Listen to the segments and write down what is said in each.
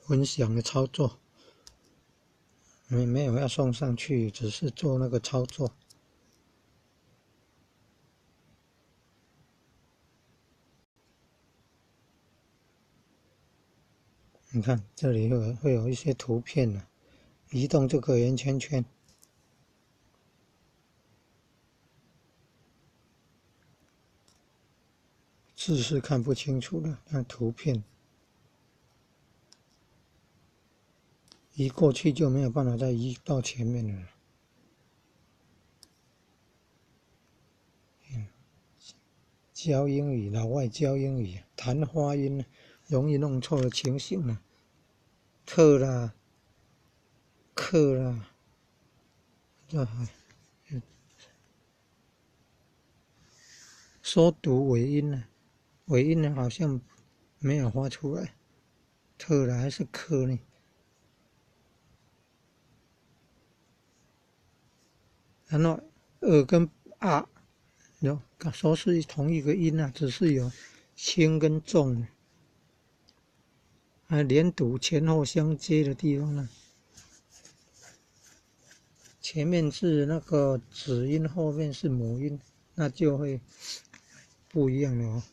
分享的操作，没有要送上去，只是做那个操作。你看这里会有一些图片呢，移动这个圆圈圈，字是看不清楚的，但图片移过去就没有办法再移到前面了。教英语，老外教英语，谈发音容易弄错了情形呢，特啦、克啦，说读尾音呢，尾音呢好像没有发出来，特啦还是克呢？然后跟说是同一个音啊，只是有轻跟重，连读前后相接的地方呢，前面是那个子音，后面是母音，那就会不一样了哦。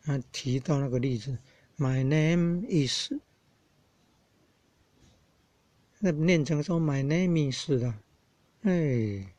他提到那个例子 ，My name is， 那念成说 My name is 的，哎。